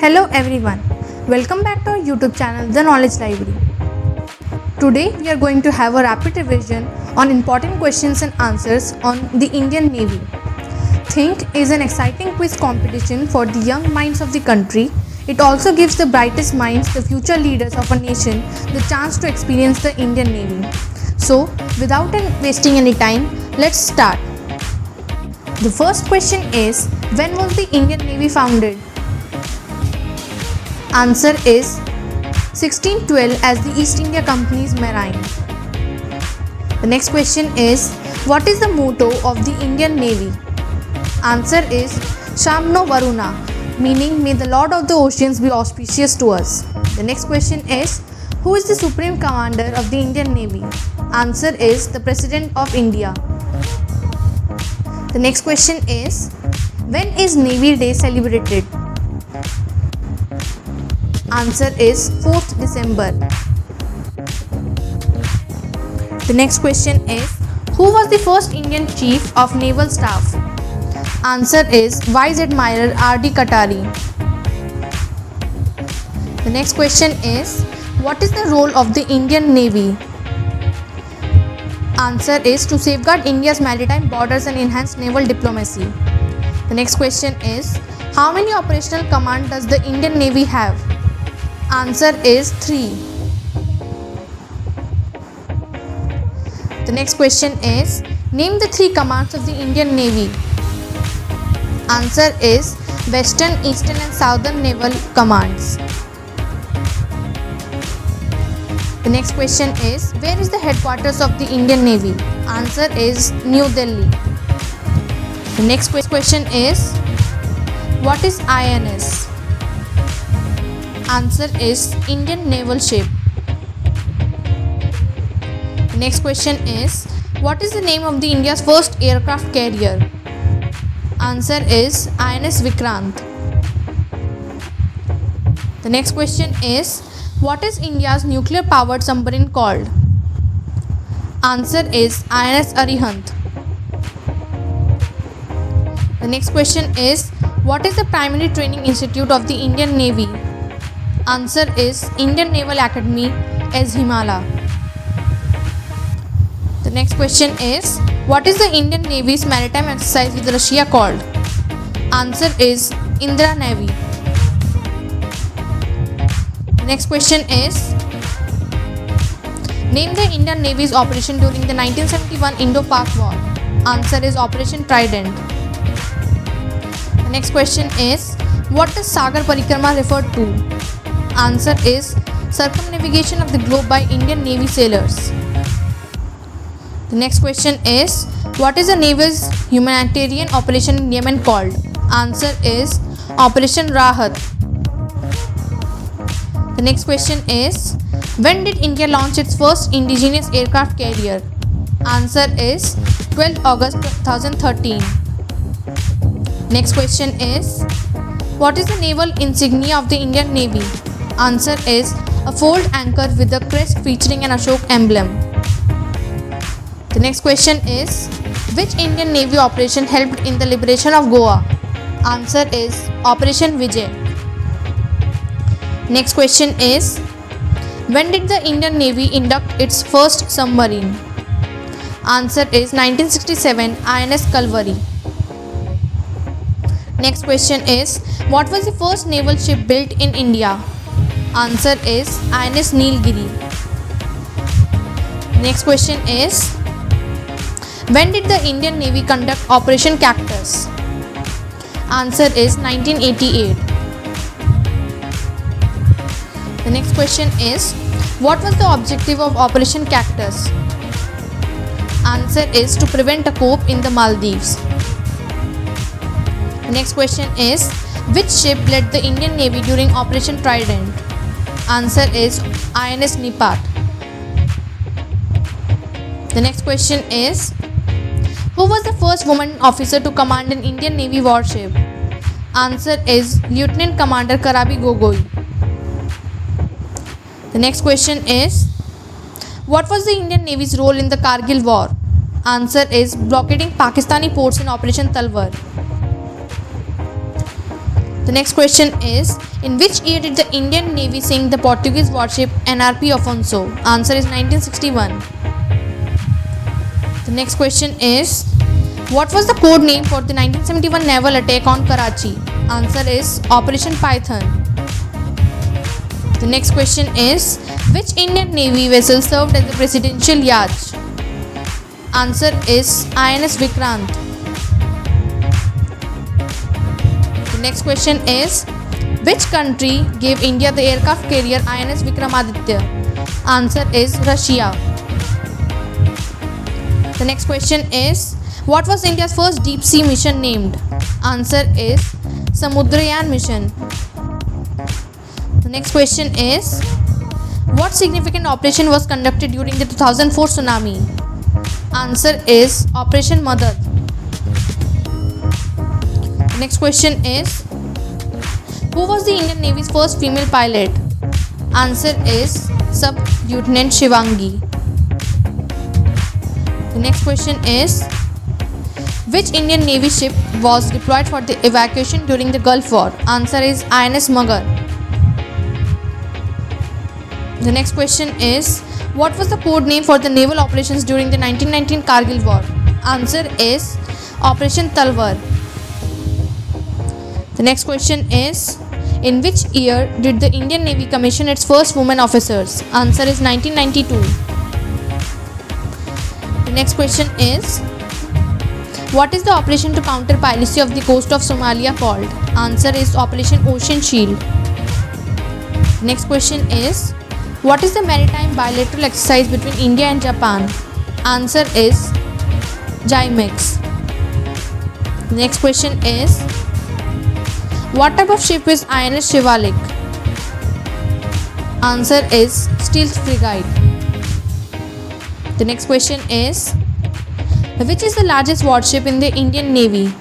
Hello everyone, welcome back to our YouTube channel The Knowledge Library. Today we are going to have a rapid revision on important questions and answers on the Indian Navy. Thinq is an exciting quiz competition for the young minds of the country. It also gives the brightest minds, the future leaders of a nation, the chance to experience the Indian Navy. So, without wasting any time, let's start. The first question is, when was the Indian Navy founded? Answer is 1612 as the East India Company's Marine. The next question is, what is the motto of the Indian Navy? Answer is Shamno Varuna, meaning may the Lord of the Oceans be auspicious to us. The next question is, who is the Supreme Commander of the Indian Navy? Answer is the President of India. The next question is, when is Navy Day celebrated? Answer is 4th December. The next question is, who was the first Indian Chief of Naval Staff? Answer is Vice Admiral R.D. Katari. The next question is, what is the role of the Indian Navy? Answer is to safeguard India's maritime borders and enhance naval diplomacy. The next question is, how many operational command does the Indian Navy have? Answer is 3. The next question is, name the 3 commands of the Indian Navy. Answer is Western, Eastern and Southern Naval Commands. The next question is, where is the headquarters of the Indian Navy? Answer is New Delhi. The next question is, what is INS? Answer is Indian Naval Ship. The next question is, what is the name of the India's first aircraft carrier? Answer is INS Vikrant. The next question is, what is India's nuclear powered submarine called? Answer is INS Arihant. The next question is, what is the primary training institute of the Indian Navy? Answer is Indian Naval Academy, Ezhimala. The next question is, what is the Indian Navy's maritime exercise with Russia called? Answer is Indra Navy. The next question is, name the Indian Navy's operation during the 1971 Indo-Pak War. Answer is Operation Trident. The next question is, what does Sagar Parikrama refer to? Answer is circumnavigation of the globe by Indian Navy sailors. The next question is, what is the Navy's humanitarian operation in Yemen called? Answer is Operation Rahat. The next question is, when did India launch its first indigenous aircraft carrier? Answer is 12 August 2013. Next question is, what is the naval insignia of the Indian Navy? Answer is a fold anchor with a crest featuring an Ashok emblem. The next question is, which Indian Navy operation helped in the liberation of Goa? Answer is Operation Vijay. Next question is, when did the Indian Navy induct its first submarine? Answer is 1967 INS Kalvari. Next question is, what was the first naval ship built in India? Answer is INS Nilgiri. Next question is, when did the Indian Navy conduct Operation Cactus? Answer is 1988. The next question is, what was the objective of Operation Cactus? Answer is to prevent a coup in the Maldives. The next question is, which ship led the Indian Navy during Operation Trident? Answer is INS Nipat. The next question is, who was the first woman officer to command an Indian Navy warship? Answer is Lieutenant Commander Karabi Gogoi. The next question is, what was the Indian Navy's role in the Kargil War? Answer is blockading Pakistani ports in Operation Talwar. The next question is, in which year did the Indian Navy sink the Portuguese warship NRP Afonso? Answer is 1961. The next question is, what was the code name for the 1971 naval attack on Karachi? Answer is Operation Python. The next question is, which Indian Navy vessel served as a presidential yacht? Answer is INS Vikrant. The next question is, which country gave India the aircraft carrier INS Vikramaditya? Answer is Russia. The next question is, what was India's first deep sea mission named? Answer is Samudrayan mission. The next question is, what significant operation was conducted during the 2004 tsunami? Answer is Operation Madad. The next question is, who was the Indian Navy's first female pilot? Answer is Sub Lieutenant Shivangi. The next question is, which Indian Navy ship was deployed for the evacuation during the Gulf War? Answer is INS Magar. The next question is, what was the code name for the naval operations during the 1919 Kargil War? Answer is Operation Talwar. The next question is, in which year did the Indian Navy commission its first women officers? Answer is 1992. The next question is, what is the operation to counter piracy of the coast of Somalia called? Answer is Operation Ocean Shield. The next question is, what is the maritime bilateral exercise between India and Japan? Answer is JIMEX. The next question is, what type of ship is INS Shivalik? Answer is stealth frigate. The next question is, which is the largest warship in the Indian Navy?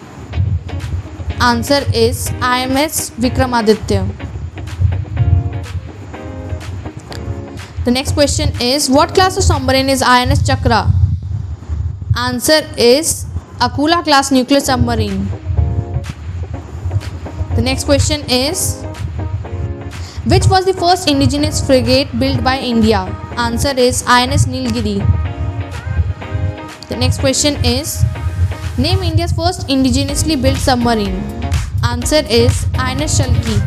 Answer is INS Vikramaditya. The next question is, what class of submarine is INS Chakra? Answer is Akula class nuclear submarine. The next question is, which was the first indigenous frigate built by India? Answer is INS Nilgiri. The next question is, name India's first indigenously built submarine. Answer is INS Shalki.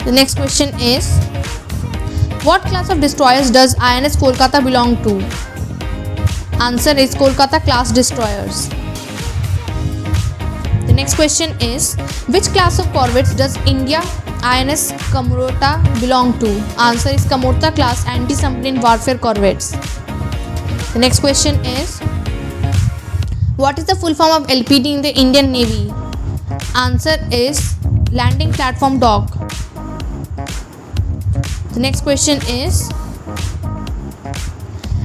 The next question is, what class of destroyers does INS Kolkata belong to? Answer is Kolkata class destroyers. The next question is, which class of corvettes does India INS Kamorta belong to? Answer is Kamorta class anti-submarine warfare corvettes. The next question is, what is the full form of LPD in the Indian Navy? Answer is landing platform dock. The next question is,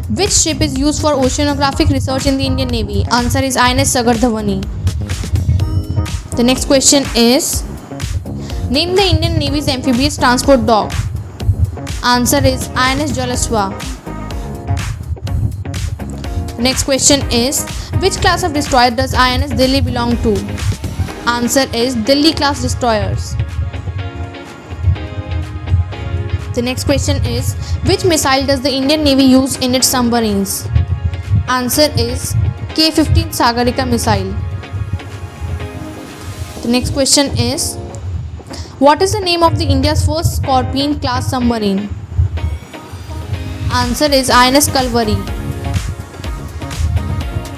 which ship is used for oceanographic research in the Indian Navy? Answer is INS Sagar Dhavani. The next question is, name the Indian Navy's amphibious transport dock. Answer is INS Jalaswa. The next question is, which class of destroyer does INS Delhi belong to? Answer is Delhi class destroyers. The next question is, which missile does the Indian Navy use in its submarines? Answer is K-15 Sagarika missile. The next question is, what is the name of the India's first Scorpion class submarine? Answer is INS Kalvari.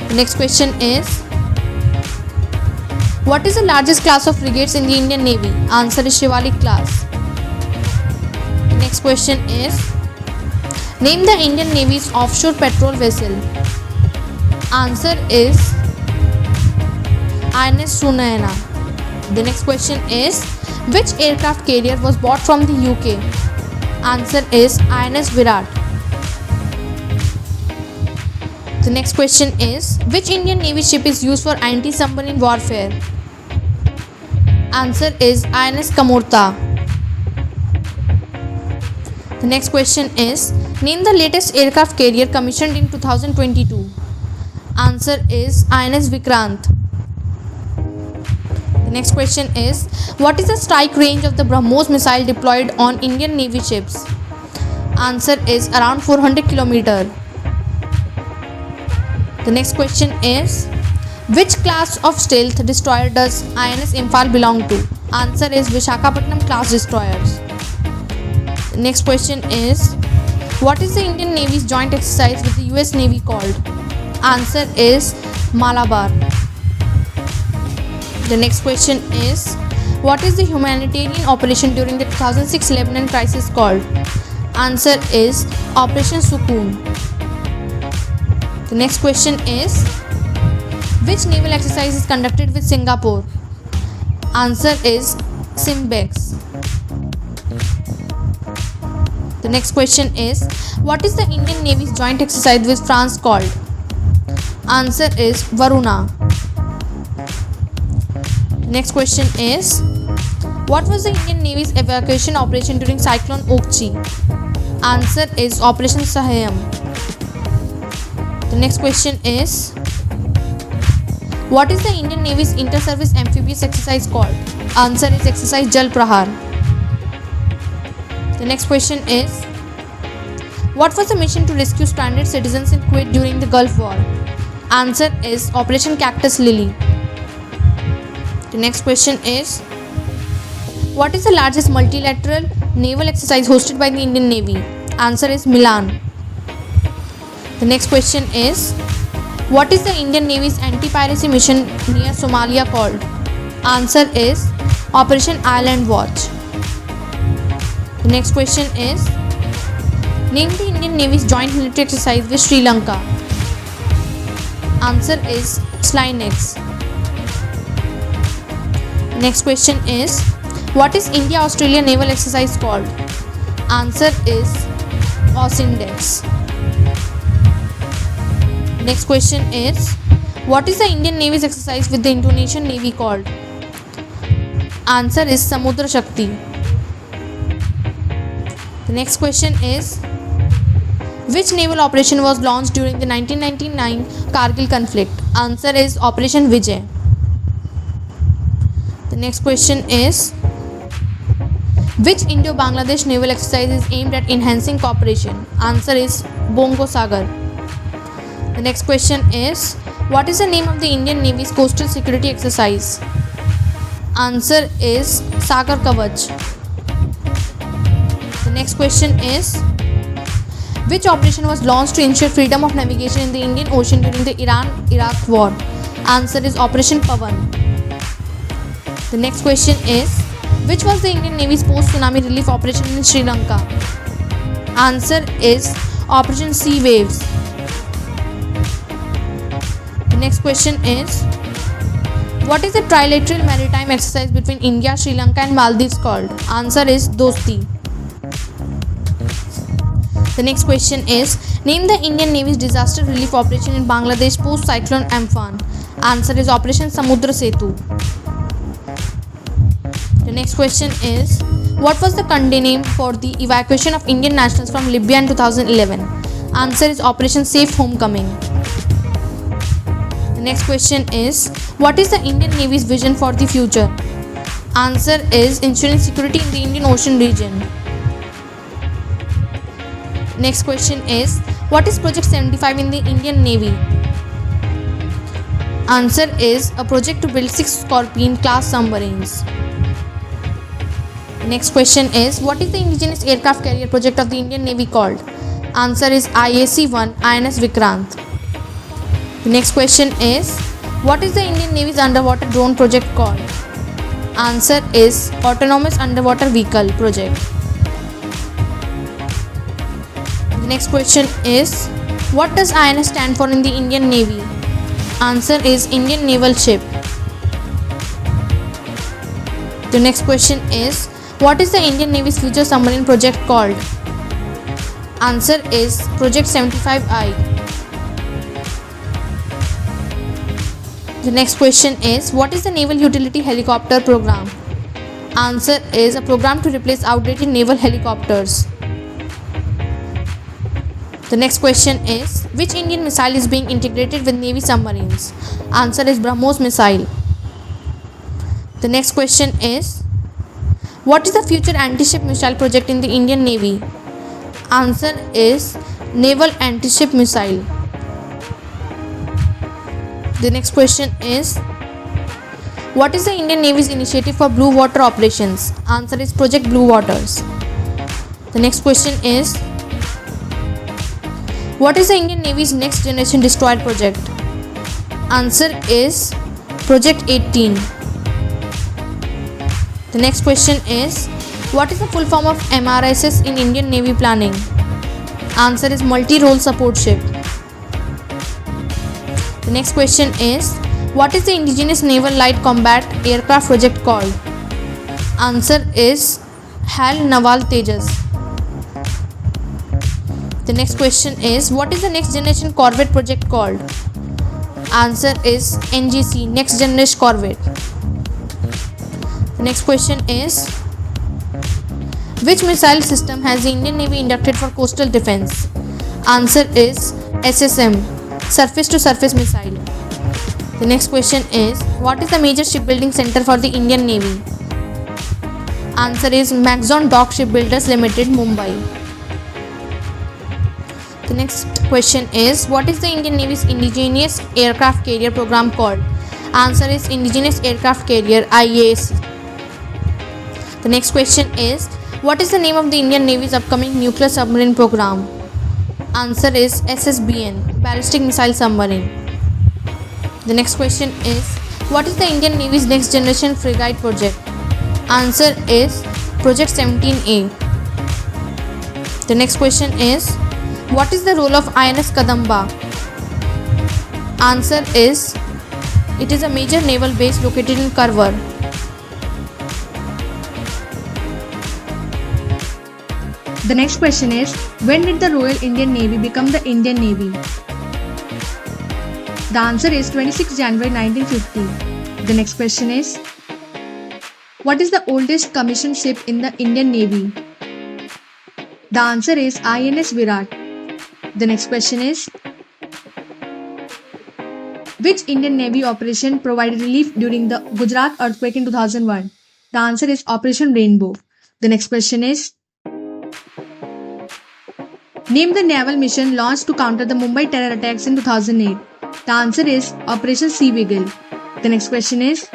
The next question is, what is the largest class of frigates in the Indian Navy? Answer is Shivalik class. The next question is, name the Indian Navy's offshore patrol vessel. Answer is INS Sunayana. The next question is, which aircraft carrier was bought from the UK? Answer is INS Virat. The next question is, which Indian Navy ship is used for anti-submarine warfare? Answer is INS Kamorta. The next question is, name the latest aircraft carrier commissioned in 2022. Answer is INS Vikrant. The next question is, what is the strike range of the BrahMos missile deployed on Indian Navy ships? Answer is around 400 km. The next question is, which class of stealth destroyer does INS Imphal belong to? Answer is Vishakhapatnam class destroyers. The next question is, what is the Indian Navy's joint exercise with the US Navy called? Answer is Malabar. The next question is, what is the humanitarian operation during the 2006 Lebanon crisis called? Answer is Operation Sukoon. The next question is, which naval exercise is conducted with Singapore? Answer is Simbex. The next question is, what is the Indian Navy's joint exercise with France called? Answer is Varuna. Next question is, what was the Indian Navy's evacuation operation during Cyclone Okchi? Answer is Operation Sahayam. The next question is, what is the Indian Navy's inter-service amphibious exercise called? Answer is Exercise Jal Prahar. The next question is, what was the mission to rescue stranded citizens in Kuwait during the Gulf War? Answer is Operation Cactus Lily. The next question is, what is the largest multilateral naval exercise hosted by the Indian Navy? Answer is Milan. The next question is, what is the Indian Navy's anti-piracy mission near Somalia called? Answer is Operation Island Watch. The next question is, name the Indian Navy's joint military exercise with Sri Lanka. Answer is Slynex. Next question is, what is India-Australia naval exercise called? Answer is AUSINDEX. Next question is, what is the Indian Navy's exercise with the Indonesian Navy called? Answer is Samudra Shakti. The next question is, which naval operation was launched during the 1999 Kargil conflict? Answer is Operation Vijay. The next question is, which Indo-Bangladesh naval exercise is aimed at enhancing cooperation? Answer is Bongo Sagar. The next question is, what is the name of the Indian Navy's coastal security exercise? Answer is Sagar Kavach. The next question is, which operation was launched to ensure freedom of navigation in the Indian Ocean during the Iran-Iraq war? Answer is Operation Pavan. The next question is, which was the Indian Navy's post-tsunami relief operation in Sri Lanka? Answer is Operation Sea Waves. The next question is, what is the trilateral maritime exercise between India, Sri Lanka and Maldives called? Answer is Dosti. The next question is, name the Indian Navy's disaster relief operation in Bangladesh post-cyclone Amphan. Answer is Operation Samudra Setu. The next question is, what was the country name for the evacuation of Indian nationals from Libya in 2011? Answer is Operation Safe Homecoming. The next question is, what is the Indian Navy's vision for the future? Answer is ensuring security in the Indian Ocean region. Next question is, what is Project 75 in the Indian Navy? Answer is a project to build 6 Scorpion class submarines. Next question is, what is the indigenous aircraft carrier project of the Indian Navy called? Answer is IAC-1 INS Vikrant. The next question is, what is the Indian Navy's underwater drone project called? Answer is Autonomous Underwater Vehicle Project. The next question is, what does INS stand for in the Indian Navy? Answer is Indian Naval Ship. The next question is, what is the Indian Navy's future submarine project called? Answer is Project 75I. The next question is, what is the Naval Utility Helicopter Program? Answer is a program to replace outdated naval helicopters. The next question is, which Indian missile is being integrated with Navy submarines? Answer is BrahMos missile. The next question is, what is the future anti-ship missile project in the Indian Navy? Answer is Naval Anti-Ship Missile. The next question is, what is the Indian Navy's initiative for blue water operations? Answer is Project Blue Waters. The next question is, what is the Indian Navy's next generation destroyer project? Answer is Project 18. The next question is, what is the full form of MRSS in Indian Navy planning? Answer is Multi-Role Support Ship. The next question is, what is the indigenous naval light combat aircraft project called? Answer is HAL Naval Tejas. The next question is, what is the next generation corvette project called? Answer is NGC, Next Generation Corvette. The next question is, which missile system has the Indian Navy inducted for coastal defense? Answer is SSM, Surface to Surface Missile. The next question is, what is the major shipbuilding center for the Indian Navy? Answer is Maxon Dock Shipbuilders Limited, Mumbai. The next question is, what is the Indian Navy's indigenous aircraft carrier program called? Answer is Indigenous Aircraft Carrier, IAC. The next question is, what is the name of the Indian Navy's upcoming nuclear submarine program? Answer is SSBN, Ballistic Missile Submarine. The next question is, what is the Indian Navy's next generation frigate project? Answer is Project 17A. The next question is, what is the role of INS Kadamba? Answer is, it is a major naval base located in Karwar. The next question is, when did the Royal Indian Navy become the Indian Navy? The answer is 26 January 1950. The next question is, what is the oldest commissioned ship in the Indian Navy? The answer is INS Virat. The next question is, which Indian Navy operation provided relief during the Gujarat earthquake in 2001? The answer is Operation Rainbow. The next question is, name the naval mission launched to counter the Mumbai terror attacks in 2008. The answer is Operation Sea Beagle. The next question is,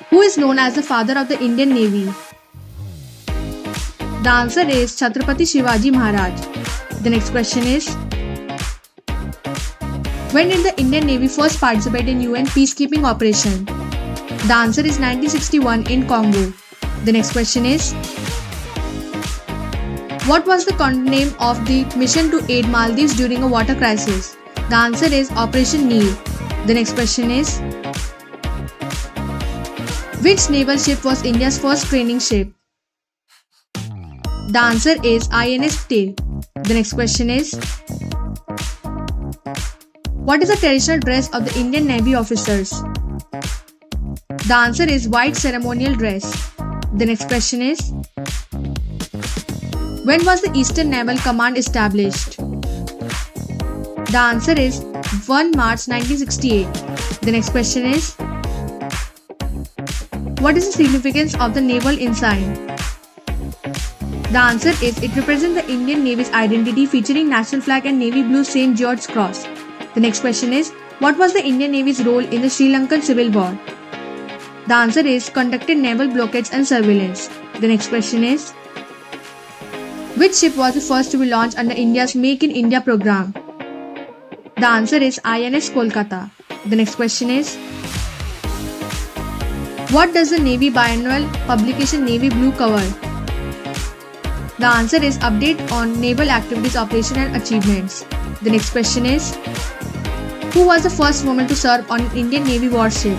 who is known as the father of the Indian Navy? The answer is Chhatrapati Shivaji Maharaj. The next question is, when did the Indian Navy first participate in UN peacekeeping operation? The answer is 1961 in Congo. The next question is, what was the content name of the mission to aid Maldives during a water crisis? The answer is Operation Neel. The next question is, which naval ship was India's first training ship? The answer is INS Tay. The next question is, what is the traditional dress of the Indian Navy officers? The answer is white ceremonial dress. The next question is, when was the Eastern Naval Command established? The answer is 1 March 1968. The next question is, what is the significance of the naval ensign? The answer is, it represents the Indian Navy's identity featuring national flag and navy blue St. George's Cross. The next question is, what was the Indian Navy's role in the Sri Lankan Civil War? The answer is, conducted naval blockades and surveillance. The next question is, which ship was the first to be launched under India's Make in India program? The answer is INS Kolkata. The next question is, what does the Navy biannual publication Navy Blue cover? The answer is update on naval activities, operation and achievements. The next question is, who was the first woman to serve on an Indian Navy warship?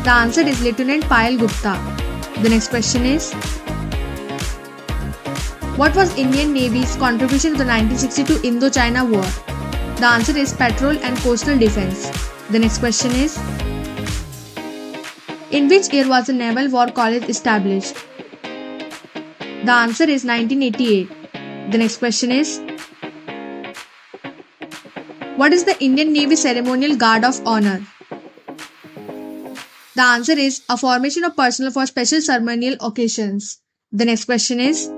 The answer is Lieutenant Payal Gupta. The next question is, what was Indian Navy's contribution to the 1962 Indo-China War? The answer is patrol and coastal defense. The next question is, in which year was the Naval War College established? The answer is 1988. The next question is, what is the Indian Navy Ceremonial Guard of Honor? The answer is a formation of personnel for special ceremonial occasions. The next question is,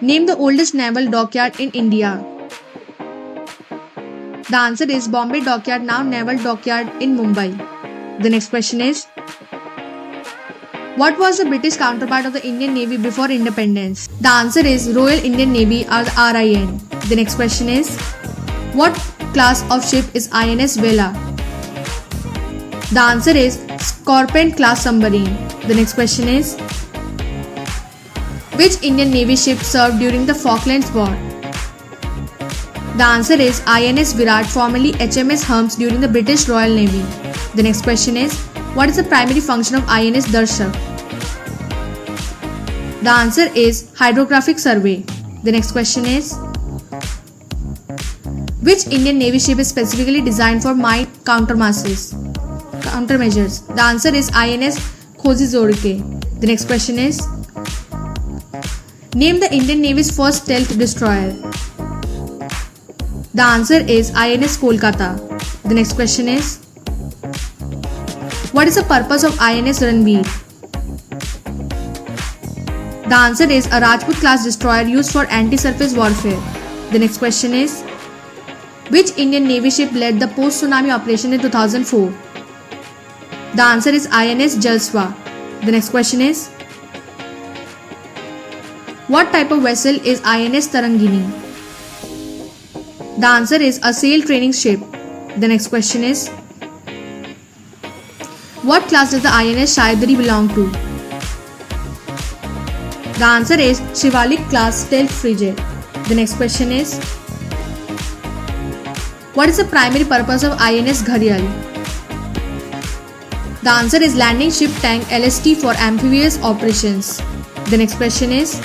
name the oldest naval dockyard in India. The answer is Bombay Dockyard, now Naval Dockyard in Mumbai. The next question is, what was the British counterpart of the Indian Navy before independence? The answer is Royal Indian Navy, or the RIN. The next question is, what class of ship is INS Vela? The answer is Scorpion class submarine. The next question is, which Indian Navy ship served during the Falklands War? The answer is INS Virat, formerly HMS Hermes, during the British Royal Navy. The next question is, what is the primary function of INS Darshak? The answer is hydrographic survey. The next question is, which Indian Navy ship is specifically designed for mine countermeasures? The answer is INS Khoji Zorike. The next question is, name the Indian Navy's first stealth destroyer. The answer is INS Kolkata. The next question is, what is the purpose of INS Ranveer? The answer is a Rajput class destroyer used for anti-surface warfare. The next question is, which Indian Navy ship led the post-tsunami operation in 2004? The answer is INS Jalswa. The next question is, what type of vessel is INS Tarangini? The answer is a sail training ship. The next question is, what class does the INS Shayadri belong to? The answer is Shivalik class stealth frigate. The next question is, what is the primary purpose of INS Gharial? The answer is landing ship tank LST for amphibious operations. The next question is,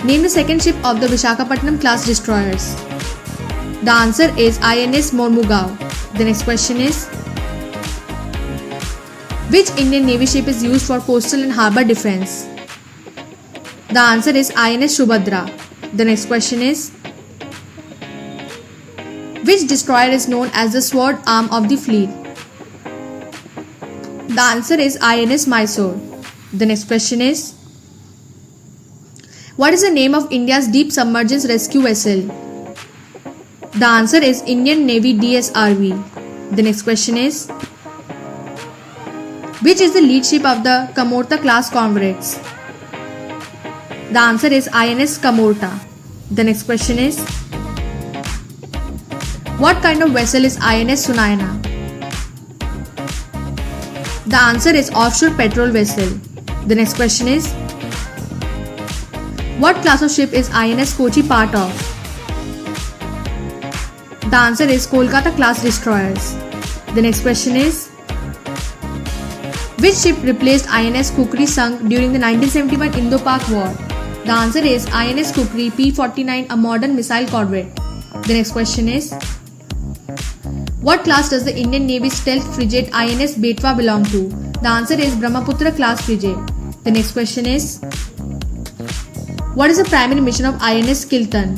name the second ship of the Visakhapatnam class destroyers. The answer is INS Mormugao. The next question is, which Indian Navy ship is used for coastal and harbour defence? The answer is INS Shubhadra. The next question is, which destroyer is known as the sword arm of the fleet? The answer is INS Mysore. The next question is, what is the name of India's deep submergence rescue vessel? The answer is Indian Navy DSRV. The next question is, which is the lead ship of the Kamorta class corvettes? The answer is INS Kamorta. The next question is, what kind of vessel is INS Sunayana? The answer is offshore patrol vessel. The next question is, what class of ship is INS Kochi part of? The answer is Kolkata class destroyers. The next question is, which ship replaced INS Kukri sunk during the 1971 Indo-Pak War? The answer is INS Kukri P-49, a modern missile corvette. The next question is, what class does the Indian Navy stealth frigate INS Betwa belong to? The answer is Brahmaputra class frigate. The next question is, what is the primary mission of INS Kiltan?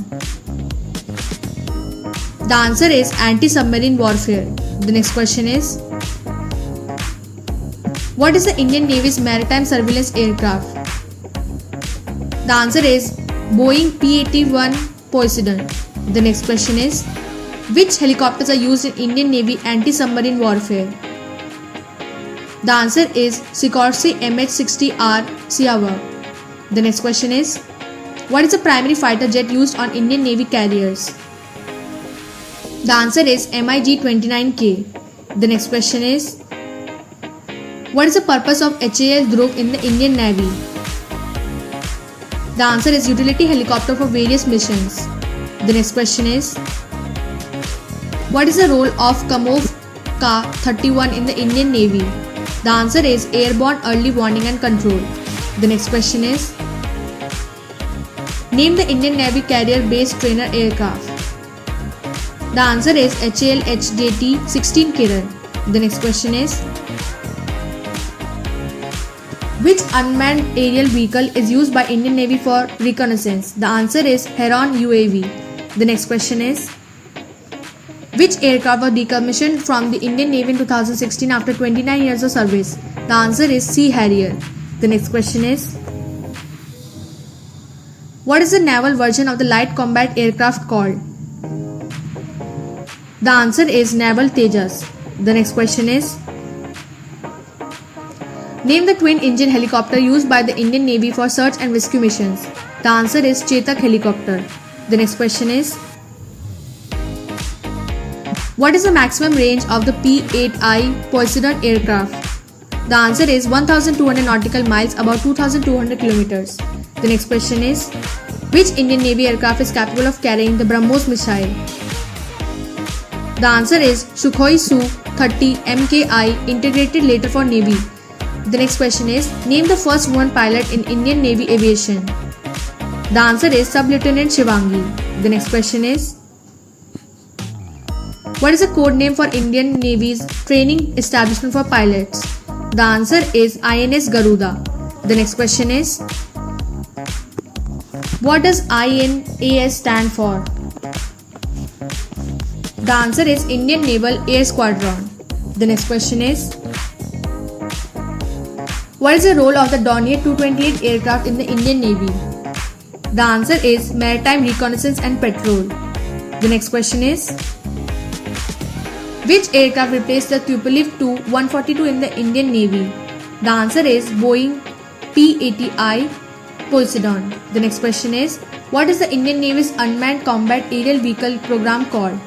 The answer is anti-submarine warfare. The next question is, what is the Indian Navy's maritime surveillance aircraft? The answer is Boeing P-81 Poseidon. The next question is, which helicopters are used in Indian Navy anti-submarine warfare? The answer is Sikorsky MH-60R Siava. The next question is, what is the primary fighter jet used on Indian Navy carriers? The answer is MiG-29K. The next question is, what is the purpose of HAL Dhruv in the Indian Navy? The answer is utility helicopter for various missions. The next question is, what is the role of Kamov Ka-31 in the Indian Navy? The answer is airborne early warning and control. The next question is, name the Indian Navy carrier-based trainer aircraft. The answer is HAL HJT-16 Kiran. The next question is, which unmanned aerial vehicle is used by Indian Navy for reconnaissance? The answer is Heron UAV. The next question is, Which aircraft was decommissioned from the Indian Navy in 2016 after 29 years of service? The answer is Sea Harrier. The next question is, what is the naval version of the light combat aircraft called? The answer is Naval Tejas. The next question is, name the twin-engine helicopter used by the Indian Navy for search and rescue missions. The answer is Chetak helicopter. The next question is, what is the maximum range of the P-8I Poseidon aircraft? The answer is 1200 nautical miles, about 2200 kilometers. The next question is, which Indian Navy aircraft is capable of carrying the BrahMos missile? The answer is Sukhoi Su-30 MKI integrated later for Navy. The next question is, name the first woman pilot in Indian Navy aviation. The answer is Sub-Lieutenant Shivangi. The next question is, what is the code name for Indian Navy's training establishment for pilots? The answer is INS Garuda. The next question is, what does INAS stand for? The answer is Indian Naval Air Squadron. The next question is, what is the role of the Dornier 228 aircraft in the Indian Navy? The answer is Maritime Reconnaissance and Patrol. The next question is, which aircraft replaced the Tupolev Tu-142 in the Indian Navy? The answer is Boeing P-80I Poseidon. The next question is, what is the Indian Navy's unmanned combat aerial vehicle program called?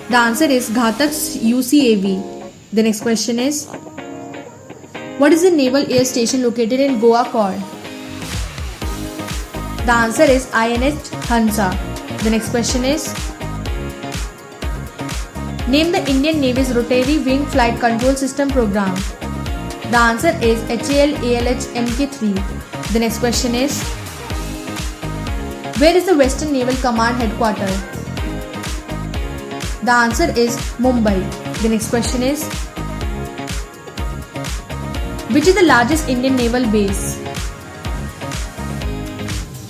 The answer is Ghatak UCAV. The next question is, what is the naval air station located in Goa called? The answer is INS Hansa. The next question is, name the Indian Navy's rotary wing flight control system program. The answer is HAL-ALH Mk3. The next question is, where is the Western Naval Command headquarters? The answer is Mumbai. The next question is, which is the largest Indian naval base?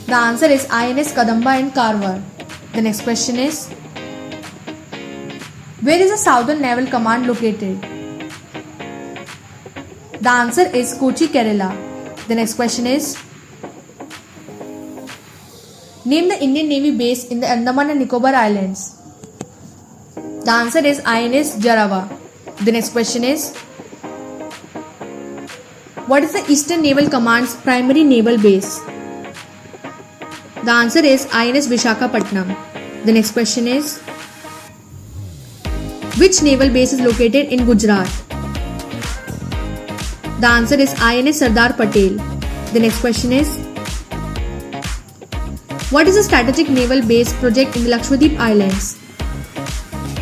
The answer is INS Kadamba and Karwar. The next question is, where is the Southern Naval Command located? The answer is Kochi, Kerala. The next question is, name the Indian Navy base in the Andaman and Nicobar Islands. The answer is INS Jarawa. The next question is, what is the Eastern Naval Command's primary naval base? The answer is INS Vishakhapatnam. The next question is, which naval base is located in Gujarat? The answer is INS Sardar Patel. The next question is, what is the strategic naval base project in the Lakshadweep Islands?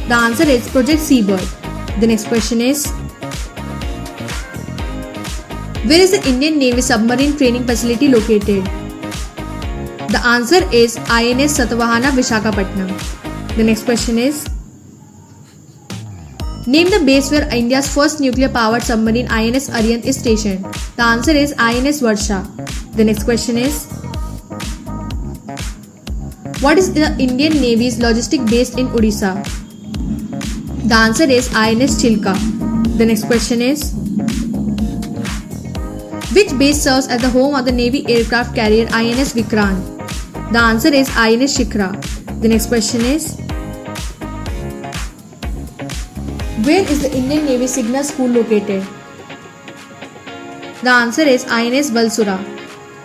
The answer is Project Seabird. The next question is, where is the Indian Navy submarine training facility located? The answer is INS Satavahana Vishakhapatnam. The next question is, name the base where India's first nuclear powered submarine INS Arihant is stationed. The answer is INS Varsha. The next question is, what is the Indian Navy's logistic base in Odisha? The answer is INS Chilka. The next question is, which base serves as the home of the Navy aircraft carrier INS Vikrant? The answer is INS Shikhra. The next question is, where is the Indian Navy Signal School located? The answer is INS Balsura.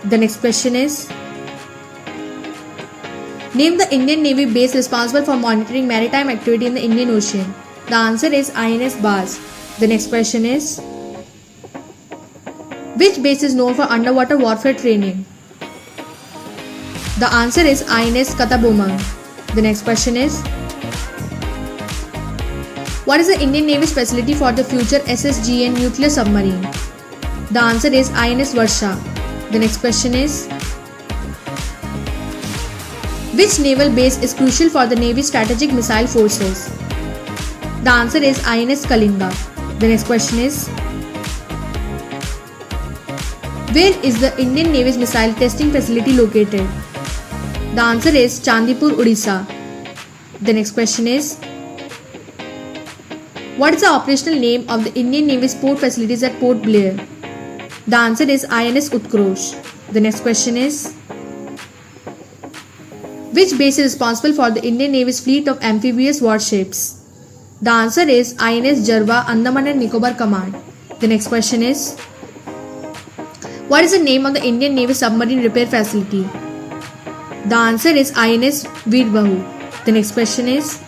The next question is, name the Indian Navy base responsible for monitoring maritime activity in the Indian Ocean. The answer is INS Baz. The next question is, which base is known for underwater warfare training? The answer is INS Katabomang. The next question is, what is the Indian Navy's facility for the future SSGN nuclear submarine? The answer is INS Varsha. The next question is, which naval base is crucial for the Navy's strategic missile forces? The answer is INS Kalinga. The next question is, where is the Indian Navy's missile testing facility located? The answer is Chandipur, Odisha. The next question is, What is the operational name of the Indian Navy's port facilities at Port Blair? The answer is INS Utkrosh. The next question is, which base is responsible for the Indian Navy's fleet of amphibious warships? The answer is INS Jarva, Andaman and Nicobar Command. The next question is, what is the name of the Indian Navy submarine repair facility? The answer is INS Veerbahu. The next question is,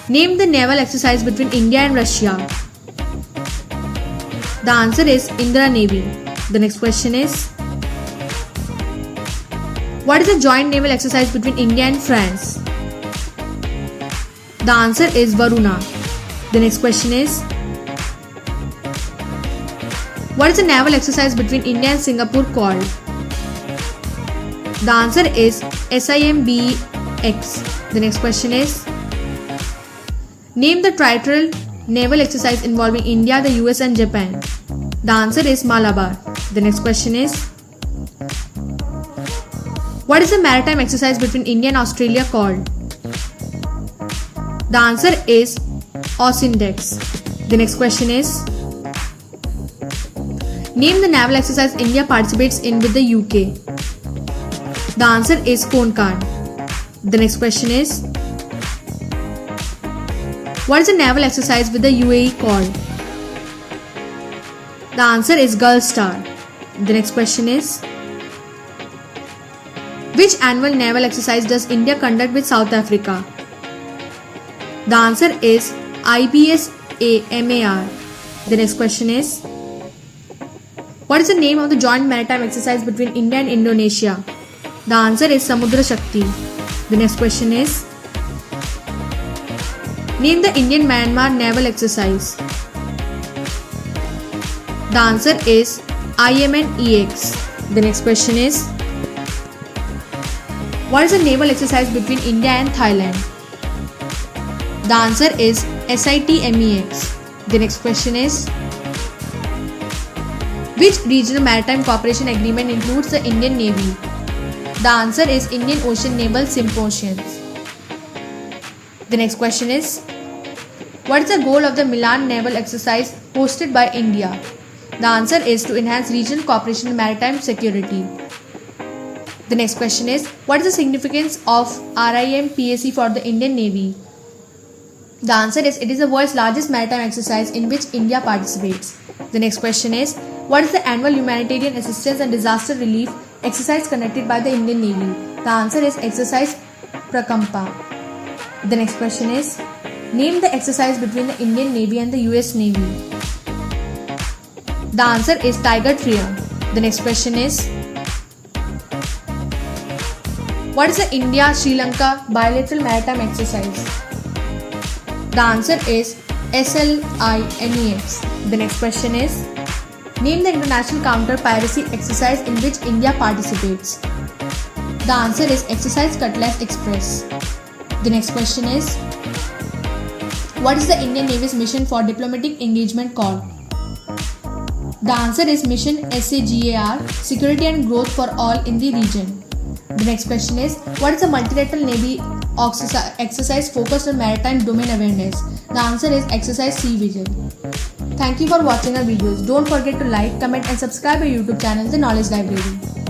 name the naval exercise between India and Russia. The answer is Indira Navy. The next question is, what is the joint naval exercise between India and France? The answer is Varuna. The next question is, what is the naval exercise between India and Singapore called? The answer is SIMBX. The next question is, name the trilateral naval exercise involving India, the US and Japan. The answer is Malabar. The next question is, what is the maritime exercise between India and Australia called? The answer is AUSINDEX. The next question is, name the naval exercise India participates in with the UK. The answer is Konkan. The next question is, what is the naval exercise with the UAE called? The answer is Gulf Star. The next question is, which annual naval exercise does India conduct with South Africa? The answer is IBSAMAR. The next question is, what is the name of the joint maritime exercise between India and Indonesia? The answer is Samudra Shakti. The next question is, name the Indian-Myanmar naval exercise. The answer is IMNEX. The next question is, what is the naval exercise between India and Thailand? The answer is SITMEX. The next question is, which regional maritime cooperation agreement includes the Indian Navy? The answer is Indian Ocean Naval Symposiums. The next question is, what is the goal of the Milan naval exercise hosted by India? The answer is to enhance regional cooperation in maritime security. The next question is, what is the significance of RIMPAC for the Indian Navy? The answer is, it is the world's largest maritime exercise in which India participates. The next question is, what is the annual humanitarian assistance and disaster relief exercise conducted by the Indian Navy? The answer is Exercise Prakampa. The next question is, name the exercise between the Indian Navy and the US Navy. The answer is Tiger Triumph. The next question is, what is the India-Sri Lanka bilateral maritime exercise? The answer is SLINEX. The next question is, name the international counter-piracy exercise in which India participates. The answer is Exercise Cutlass Express. The next question is, what is the Indian Navy's mission for diplomatic engagement called? The answer is Mission SAGAR, Security and Growth for All in the region. The next question is, what is the multilateral Navy exercise focused on maritime domain awareness? The answer is Exercise Sea Vision. Thank you for watching our videos. Don't forget to like, comment and subscribe our YouTube channel, The Knowledge Library.